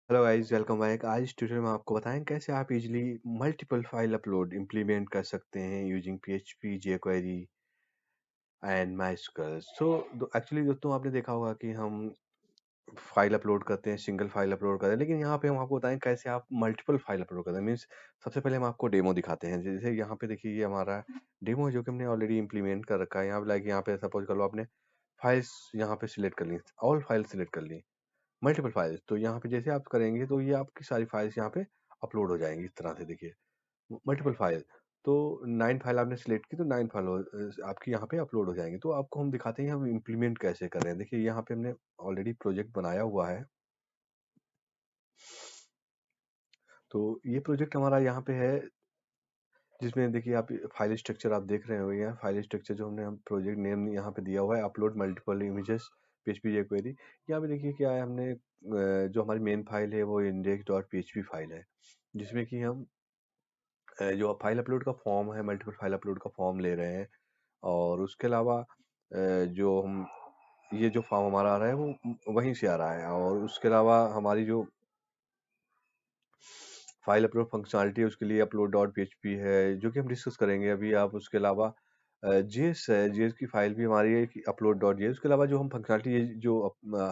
Hello guys, welcome back. आज इस tutorial में आपको बताएं कैसे आप easily multiple file upload implement कर सकते हैं using PHP, jQuery and MySQL। Actually दोस्तों, आपने देखा होगा कि हम फाइल अपलोड करते हैं, सिंगल फाइल अपलोड करते हैं, लेकिन यहाँ पे हम आपको बताएं कैसे आप मल्टीपल फाइल अपलोड करते हैं। मीन्स सबसे पहले हम आपको डेमो दिखाते हैं। जैसे यहाँ पे देखिए, ये हमारा डेमो है जो कि हमने ऑलरेडी इंप्लीमेंट कर रखा है। यहाँ पे लाइक यहाँ पे सपोज कर लो, आपने फाइल्स यहाँ पे सिलेक्ट कर ली, ऑल फाइल सिलेक्ट कर ली, मल्टीपल फाइल्स। तो यहाँ पे जैसे आप करेंगे तो ये आपकी सारी फाइल्स यहाँ पे अपलोड हो जाएंगी। इस तरह से देखिए, मल्टीपल फाइल। तो 9 फाइल आपने सिलेक्ट की तो 9 फाइल आपकी यहाँ पे अपलोड हो जाएंगी। तो आपको हम दिखाते हैं हम इम्प्लीमेंट कैसे कर रहे हैं। देखिए, यहाँ पे हमने ऑलरेडी प्रोजेक्ट बनाया हुआ है। तो ये प्रोजेक्ट हमारा यहाँ पे है, जिसमें देखिए आप फाइल स्ट्रक्चर आप देख रहे हो। यहाँ फाइल स्ट्रक्चर जो हमने हम प्रोजेक्ट नेम यहाँ पे दिया हुआ है, upload multiple images PHP jQuery। यहाँ पे देखिए क्या है, हमने जो हमारी मेन फाइल है वो index.php फाइल है, जिसमें कि हम जो फाइल अपलोड का फॉर्म है, मल्टीपल फाइल अपलोड का फॉर्म ले रहे हैं। और उसके अलावा जो हम ये जो फॉर्म हमारा आ रहा है वो वहीं से आ रहा है। और उसके अलावा हमारी जो फाइल अपलोड फंक्शनलिटी है उसके लिए अपलोड डॉट php है, जो कि हम डिस्कस करेंगे अभी। आप उसके अलावा जेएस है, जेएस की फाइल भी हमारी है कि अपलोड डॉट जेएस। उसके अलावा जो हम फंक्शनलिटी ये जो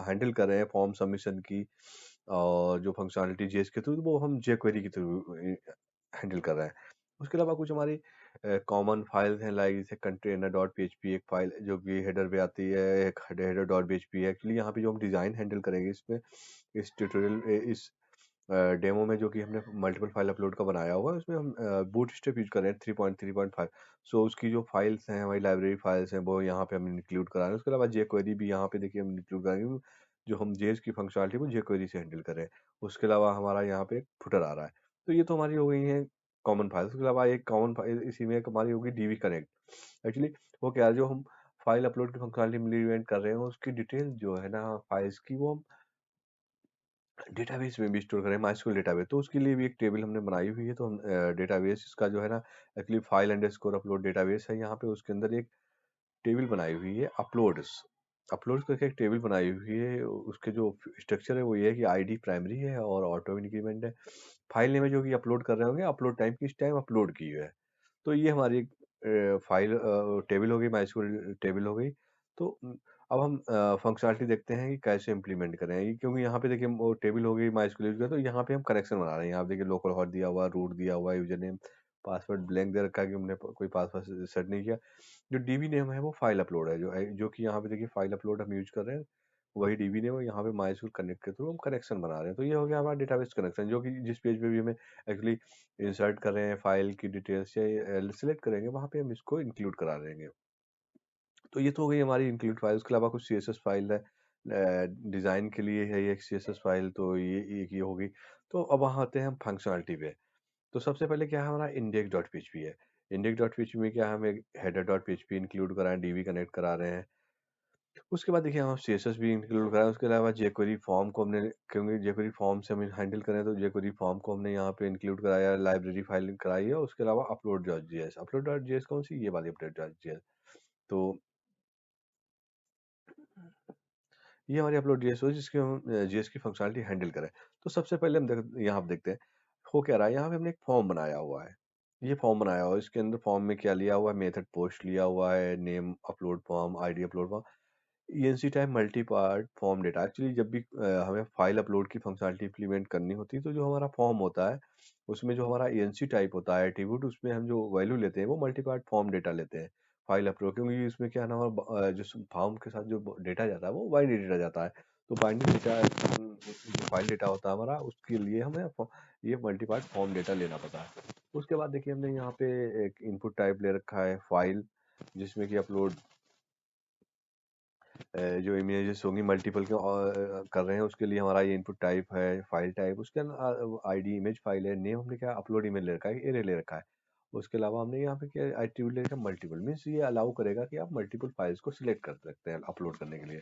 हैंडल कर रहे हैं फॉर्म सबमिशन की, और जो फंक्शनलिटी जेएस के थ्रू, वो हम jQuery के थ्रू हैंडल कर रहे हैं। उसके अलावा कुछ हमारी कॉमन फाइल्स हैं, लाइक जैसे कंटेनर डॉट php एक फाइल जो कि हेडर पे आती है, एक हेडर डॉट php है। एक्चुअली यहाँ पे जो हम डिज़ाइन हैंडल करेंगे इसमें, इस ट्यूटोरियल इस डेमो में, जो कि हमने मल्टीपल फाइल अपलोड का बनाया हुआ है, उसमें हम बूटस्ट्रैप यूज कर रहे हैं 3.3.5। सो उसकी जो फाइल्स हैं, हमारी लाइब्रेरी फाइल्स हैं, वो यहाँ पे हम इंक्लूड करा रहे हैं। उसके अलावा jQuery भी यहाँ पे देखिए हम इंक्लूड करेंगे, जो हम जेएस की फंक्शनलिटी को jQuery से हैंडल कर रहे हैं। उसके अलावा हमारा यहाँ पे फुटर आ रहा है। तो ये तो हमारी हो गई है कॉमन फाइल्स। उसके अलावा एक कॉमन फाइल इसी में एक हमारी होगी DB कनेक्ट। एक्चुअली वो क्या है, जो हम फाइल अपलोड की फंक्शनलिटी इम्प्लीमेंट कर रहे हैं, उसकी डिटेल जो है ना फाइल्स की, वो हम डेटाबेस में भी स्टोर करें, माइस्क्यूल डेटाबेस। तो उसके लिए भी एक टेबल हमने बनाई हुई है। तो हम डेटाबेस इसका जो है ना, actually file underscore upload database है। यहाँ पे उसके अंदर एक टेबल बनाई हुई है अपलोड्स। अपलोड्स करके एक टेबल बनाई हुई है। उसके जो स्ट्रक्चर है वो ये है कि आईडी प्राइमरी है और ऑटो इंक्रीमेंट है। फाइल नेम है जो कि अपलोड कर रहे होंगे, अपलोड टाइम किस टाइम अपलोड की है। तो ये हमारी एक फाइल टेबल हो गई, माइस्क्यूल टेबल हो गई। तो अब हम फंक्शनलिटी देखते हैं कि कैसे इम्प्लीमेंट करें ये, क्योंकि यहाँ पे देखिए वो टेबल हो गई माइस्क्यूल यूज का। तो यहाँ पे हम कनेक्शन बना रहे हैं। यहाँ पे देखिए लोकल हॉस्ट दिया हुआ, रूट दिया हुआ, यूजर नेम, पासवर्ड ब्लैंक दे रखा है कि हमने कोई पासवर्ड सेट नहीं किया। जो डीबी नेम है वो फाइल अपलोड है, जो कि यहाँ पे देखिए फाइल अपलोड हम यूज कर रहे हैं, वही डीबी नेम है। यहाँ पे माइस्क्यूल कनेक्ट के थ्रू हम कनेक्शन बना रहे हैं। तो ये हो गया हमारा डेटाबेस कनेक्शन, जो कि जिस पेज पे भी हमें एक्चुअली इंसर्ट कर रहे हैं फाइल की डिटेल्स या सिलेक्ट करेंगे, वहाँ पे हम इसको इंक्लूड करा देंगे। तो ये तो हो गई हमारी इंक्लूड फाइल। उसके अलावा कुछ CSS फाइल है, डिज़ाइन के लिए है ये एक CSS फाइल। तो ये एक ये हो गई। तो अब वहाँ आते हैं हम फंक्शनलिटी पे। तो सबसे पहले क्या है, हमारा index.php है। index.php में क्या है, हम एक header.php इंक्लूड करा रहे हैं, DB कनेक्ट करा रहे हैं। उसके बाद देखिए हम CSS भी इंक्लूड करा रहे हैं। उसके अलावा jQuery फॉर्म को हमने, क्योंकि jQuery फॉर्म से हम हैंडल करें, तो jQuery फॉर्म को हमने यहाँ पे इंक्लूड कराया, लाइब्रेरी फाइल कराई है। उसके अलावा upload.js, upload.js कौन सी, ये वाली upload.js। तो ये हमारी अपलोड जेएस हो, जिसकी हम जेएस की फंक्शनलिटी हैंडल करें। तो सबसे पहले हम यहाँ पे देखते हैं हो क्या रहा है। यहाँ पे हमने एक फॉर्म बनाया हुआ है। ये फॉर्म बनाया हुआ है, इसके अंदर फॉर्म में क्या लिया हुआ है, मेथड पोस्ट लिया हुआ है, name upload form, ID upload form, ENC type multi part form data. Actually जब भी हमें फाइल अपलोड की फंक्शनलिटी इम्प्लीमेंट करनी होती है, तो जो हमारा फॉर्म होता है उसमें जो हमारा ईएनसी टाइप होता है एट्रीब्यूट, उसमें हम जो वैल्यू लेते हैं वो मल्टी पार्ट फॉर्म डेटा लेते हैं फाइल अपलोड। क्योंकि इसमें क्या है ना, हमारा जो फॉर्म के साथ जो डेटा जाता है वो बाइनरी डेटा जाता है। तो बाइनरी डेटा जो फाइल डेटा होता है हमारा, उसके लिए हमें ये मल्टी पार्ट फॉर्म डेटा लेना पड़ता है। उसके बाद देखिए हमने यहाँ पे एक इनपुट टाइप ले रखा है फाइल, जिसमें कि अपलोड जो इमेजेस होंगी मल्टीपल के कर रहे हैं, उसके लिए हमारा ये इनपुट टाइप है फाइल टाइप। उसके अंदर आईडी इमेज फाइल है, नेम हमने क्या अपलोड इमेज ले रखा है, एरे ले रखा है। उसके अलावा हमने यहाँ पे क्या एट्रीब्यूट ले रखा है मल्टीपल। मीन्स ये अलाउ करेगा कि आप मल्टीपल फाइल्स को सिलेक्ट कर सकते हैं अपलोड करने के लिए।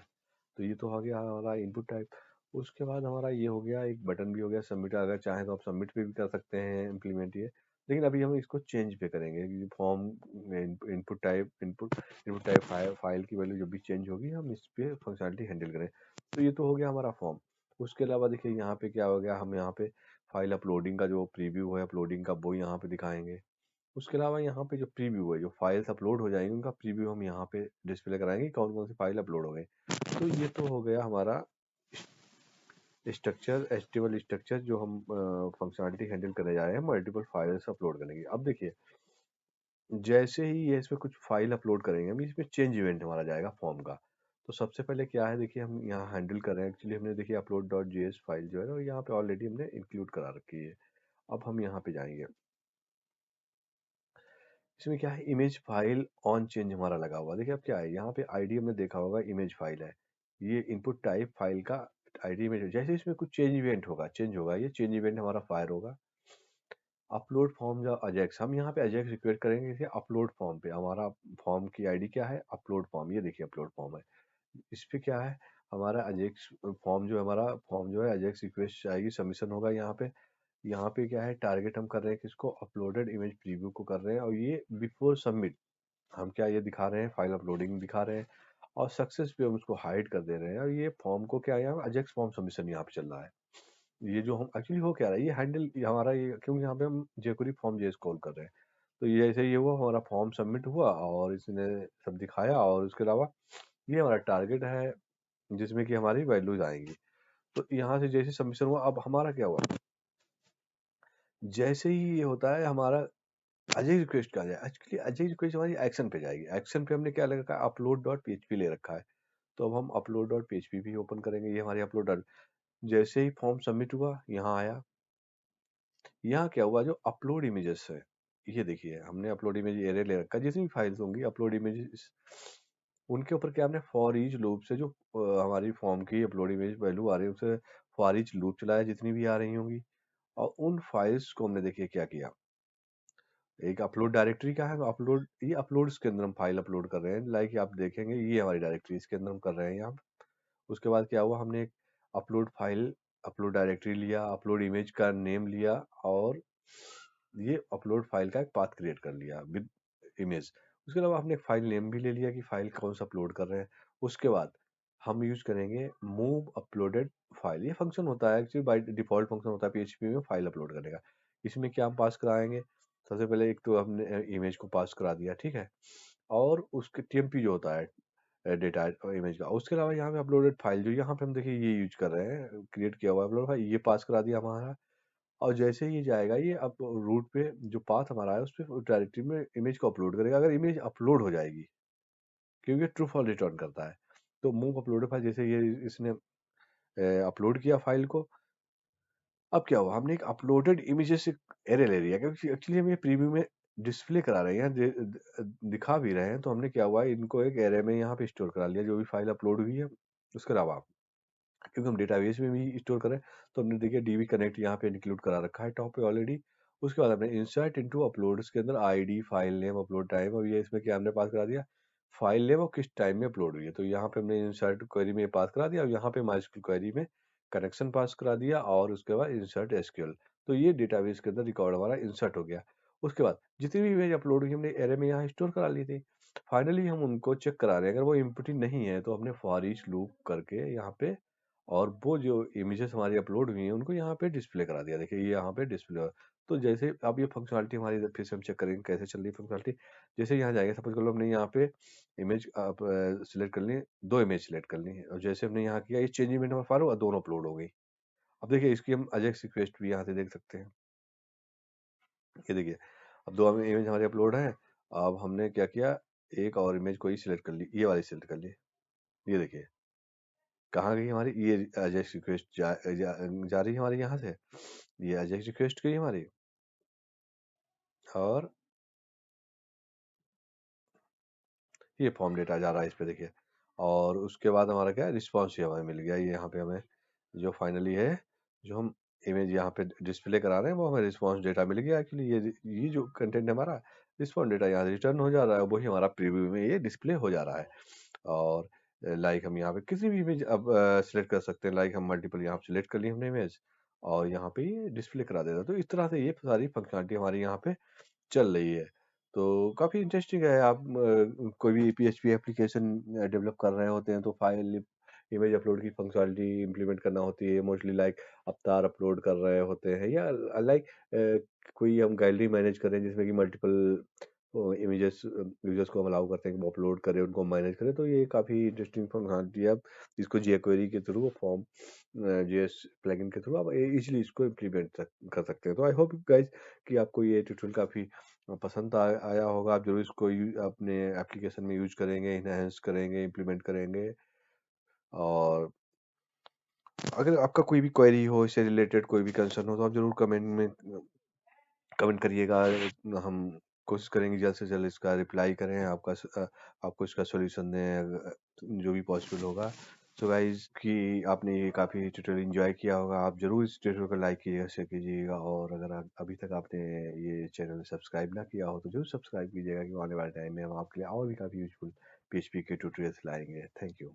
तो ये तो हो गया हमारा इनपुट टाइप। उसके बाद हमारा ये हो गया, एक बटन भी हो गया सबमिट। अगर चाहें तो आप सबमिट पे भी कर सकते हैं इम्प्लीमेंट ये, लेकिन अभी हम इसको चेंज पे करेंगे। फॉर्म इनपुट टाइप फाइल की वैल्यू जब भी चेंज होगी, हम इस पे फंक्शनलिटी हैंडल करें। तो ये तो हो गया हमारा फॉर्म। उसके अलावा देखिए यहाँ पे क्या हो गया, हम यहाँ पे फाइल अपलोडिंग का जो प्रीव्यू है अपलोडिंग का वो यहाँ पे दिखाएंगे। उसके अलावा यहाँ पे जो प्रीव्यू है, जो फाइल्स अपलोड हो जाएंगी उनका प्रीव्यू हम यहाँ पे डिस्प्ले कराएंगे, कौन कौन सी फाइल अपलोड हो गई। तो ये तो हो गया हमारा स्ट्रक्चर, एचटीएमएल स्ट्रक्चर जो हम फंक्शनलिटी हैंडल करने जा रहे हैं मल्टीपल फाइल्स अपलोड करने की। अब देखिए जैसे ही ये इसमें कुछ फाइल अपलोड करेंगे हम, इसमें चेंज इवेंट हमारा जाएगा फॉर्म का। तो सबसे पहले क्या है, देखिए हम यहाँ हैंडल कर रहे हैं, एक्चुअली हमने देखिए अपलोड डॉट जेएस फाइल जो है ना यहाँ पे ऑलरेडी हमने इंक्लूड करा रखी है। अब हम यहाँ पे जाएंगे, इसमें क्या है, इमेज फाइल ऑन चेंज हमारा लगा हुआ। देखिए अब क्या है, यहाँ पे आईडी हमने देखा होगा इमेज फाइल है, ये इनपुट टाइप फाइल का आईडी इमेज। जैसे इसमें कुछ चेंज इवेंट होगा, चेंज होगा, ये चेंज इवेंट हमारा फायर होगा। अपलोड फॉर्म जो अजेक्स, हम यहाँ पे अजेक्स रिक्वेस्ट करेंगे कि अपलोड फॉर्म पे, हमारा फॉर्म की आईडी क्या है, अपलोड फॉर्म। ये देखिए अपलोड फॉर्म है, इस पे क्या है हमारा अजेक्स फॉर्म जो है, हमारा फॉर्म जो है अजेक्स रिक्वेस्ट आएगी, सबमिशन होगा यहाँ पे। यहाँ पे क्या है, टारगेट हम कर रहे हैं किसको, अपलोडेड इमेज प्रीव्यू को कर रहे हैं, और ये बिफोर सबमिट हम क्या ये दिखा रहे हैं, फाइल अपलोडिंग दिखा रहे हैं, और सक्सेस पे हम उसको हाइड कर दे रहे हैं। और ये फॉर्म को क्या है, यहाँ अजेक्स फॉर्म सबमिशन यहाँ पे चल रहा है। ये जो हम एक्चुअली हो क्या रहा है, ये हैंडल हमारा ये, क्योंकि यहाँ पे हम jQuery फॉर्म जेएस कॉल कर रहे हैं। तो ये जैसे ये हुआ, हमारा फॉर्म सबमिट हुआ और इसने सब दिखाया, और उसके अलावा ये हमारा टारगेट है जिसमें कि हमारी वैल्यूज आएंगी। तो यहाँ से जैसे सबमिशन हुआ, अब हमारा क्या हुआ, जैसे ही ये होता है हमारा अजय रिक्वेस्ट का जाए, एक्चुअली अजय रिक्वेस्ट हमारी एक्शन पे जाएगी। एक्शन पे हमने क्या ले रखा है, अपलोड डॉट पीएचपी ले रखा है। तो अब हम अपलोड डॉट पीएचपी भी ओपन करेंगे, ये हमारी अपलोड डॉट। जैसे ही फॉर्म सबमिट हुआ, यहाँ आया, यहाँ क्या हुआ, जो अपलोड इमेजेस है, ये देखिए हमने अपलोड इमेज एरे ले रखा है, जितनी भी फाइल्स होंगी अपलोड इमेजेस, उनके ऊपर क्या हमने फॉर ईच लूप से जो हमारी फॉर्म की अपलोड इमेज वैल्यू आ रही है उसे फॉर ईच लूप चलाया, जितनी भी आ रही होंगी। और उन फाइल्स को हमने देखिए क्या किया, एक अपलोड डायरेक्टरी का है, अपलोड, ये अपलोड्स के अंदर हम फाइल अपलोड कर रहे हैं, लाइक आप देखेंगे ये हमारी डायरेक्टरी, इसके अंदर हम कर रहे हैं यहाँ। उसके बाद क्या हुआ, हमने एक अपलोड फाइल, अपलोड डायरेक्टरी लिया, अपलोड इमेज का नेम लिया, और ये अपलोड फाइल का एक पाथ क्रिएट कर लिया विद इमेज। उसके अलावा हमने एक फाइल नेम भी ले लिया कि फाइल कौन सा अपलोड कर रहे हैं। उसके बाद हम यूज करेंगे मूव अपलोडेड फाइल, ये फंक्शन होता है एक्चुअली, बाय डिफॉल्ट फंक्शन होता है पीएचपी में फाइल अपलोड करने का। इसमें क्या हम पास कराएंगे, सबसे पहले एक तो हमने इमेज को पास करा दिया, ठीक है, और उसके टीएमपी जो होता है डेटा इमेज का। उसके अलावा यहाँ पे अपलोडेड फाइल, जो यहाँ पे हम देखिए ये यूज कर रहे हैं, क्रिएट किया हुआ अपलोड फाइल, ये पास करा दिया हमारा। और जैसे ही ये जाएगा, ये अब रूट पे जो पाथ हमारा है उस पे डायरेक्टरी में इमेज को अपलोड करेगा। अगर इमेज अपलोड हो जाएगी, क्योंकि ट्रू फॉल्स रिटर्न करता है, तो मूव अपलोडेड फाइल, जैसे ये इसने अपलोड किया फाइल को, अब क्या हुआ, हमने एक अपलोडेड इमेजेस से एरे ले लिया, क्योंकि एक्चुअली हम ये प्रीव्यू में डिस्प्ले करा रहे हैं, दिखा भी रहे हैं। तो हमने क्या हुआ, इनको एक एरे में यहाँ पे स्टोर करा लिया, जो भी फाइल अपलोड हुई है। उसके अलावा क्योंकि हम डेटाबेस में भी स्टोर करें, तो हमने देखिए डीबी कनेक्ट यहाँ पे इंक्लूड करा रखा है टॉप पे ऑलरेडी। उसके बाद हमने इंसर्ट इनटू अपलोड्स के अंदर ID, file name, upload time, और ये इसमें क्या हमने पास करा दिया, फाइल नेम और किस टाइम में अपलोड हुई है। तो यहाँ पे हमने इंसर्ट क्वेरी में पास करा दिया, और यहाँ पे माइस्क्यूल क्वेरी में कनेक्शन पास करा दिया, और उसके बाद इंसर्ट एसक्यूएल। तो ये डेटाबेस के अंदर रिकॉर्ड हमारा इंसर्ट हो गया। उसके बाद जितनी भी इमेज अपलोड हुई हमने एरे में यहाँ स्टोर करा ली थी। फाइनली हम उनको चेक करा रहे हैं, अगर वो इम्पोर्टेंट नहीं है तो हमने फॉर ईच लूप करके यहाँ पे, और वो जो इमेजेस हमारी अपलोड हुई हैं उनको यहाँ पे डिस्प्ले करा दिया। देखिए ये यहाँ पे डिस्प्ले। तो जैसे अब ये फंक्शनलिटी हमारी इधर फिर से हम चेक करेंगे कैसे चल रही है फंक्शनलिटी। जैसे यहाँ जाएंगे, सपोज कर लो हमने यहाँ पे इमेज सिलेक्ट कर ली, दो इमेज सिलेक्ट कर ली, और जैसे हमने यहाँ किया, ये चेंज इवेंट हमारा फाइल हुआ, दोनों अपलोड हो गई। अब देखिए इसकी हम अजेक्स रिक्वेस्ट भी यहाँ से देख सकते हैं, ये देखिए अब दो इमेज हमारी अपलोड है। अब हमने क्या किया, एक और इमेज कोई सिलेक्ट कर ली, ये वाली सिलेक्ट कर ली, ये देखिए कहाँ गई हमारी, ये अजेक्स रिक्वेस्ट जा रही है हमारी यहाँ से, ये अजेक्स रिक्वेस्ट गई हमारी, और ये फॉर्म डेटा जा रहा है इस पे देखिए। और उसके बाद हमारा क्या है, रिस्पॉन्स ही हमें मिल गया, ये यहाँ पे हमें जो फाइनली है, जो हम इमेज यहाँ पे डिस्प्ले करा रहे हैं, वो हमें रिस्पॉन्स डेटा मिल गया। एक्चुअली ये जो कंटेंट है हमारा, रिस्पॉन्स डेटा यहाँ रिटर्न हो जा रहा है, वही हमारा प्रीव्यू में ये डिस्प्ले हो जा रहा है। और लाइक हम यहाँ पे किसी भी इमेज अब सिलेक्ट कर सकते हैं, लाइक हम मल्टीपल यहाँ सिलेक्ट कर ली हमने इमेज, और यहाँ पे ये डिस्प्ले करा देता है। तो इस तरह से ये सारी फंक्शनलिटी हमारी यहाँ पे चल रही है। तो काफ़ी इंटरेस्टिंग है। आप कोई भी पीएचपी एप्लीकेशन डेवलप कर रहे होते हैं, तो फाइल इमेज अपलोड की फंक्शनलिटी इम्प्लीमेंट करना होती है, मोस्टली लाइक अवतार अपलोड कर रहे होते हैं, या लाइक कोई हम गैलरी मैनेज कर रहे हैं जिसमें कि मल्टीपल इमेजेस यूजर्स को हम अलाउ करते हैं कि वो अपलोड करें, उनको मैनेज करें। तो ये काफ़ी इंटरेस्टिंग फंक्शनलिटी है। आप इसको jQuery के थ्रू, फॉर्म जेएस प्लगइन के थ्रू आप इजीली इसको इम्प्लीमेंट कर सकते हैं। तो आई होप गाइज कि आपको ये ट्यूटोरियल काफ़ी पसंद आया होगा। आप जरूर इसको अपने एप्लीकेशन में यूज करेंगे, इनहेंस करेंगे, इम्प्लीमेंट करेंगे। और अगर आपका कोई भी क्वेरी हो, इससे रिलेटेड कोई भी कंसर्न हो, तो आप जरूर कमेंट करिएगा। हम कोशिश करेंगे जल्द से जल्द इसका रिप्लाई करें, आपको इसका सॉल्यूशन दें, जो भी पॉसिबल होगा। सो गाइस कि आपने ये काफ़ी ट्यूटोरियल एंजॉय किया होगा। आप ज़रूर इस ट्यूटोरियल को लाइक कीजिएगा, शेयर कीजिएगा, और अगर अभी तक आपने ये चैनल सब्सक्राइब ना किया हो तो जरूर सब्सक्राइब कीजिएगा, कि आने वाले टाइम में हम आपके लिए और भी काफ़ी यूजफुल पीएचपी के ट्यूटोरियल्स लाएंगे। Thank you.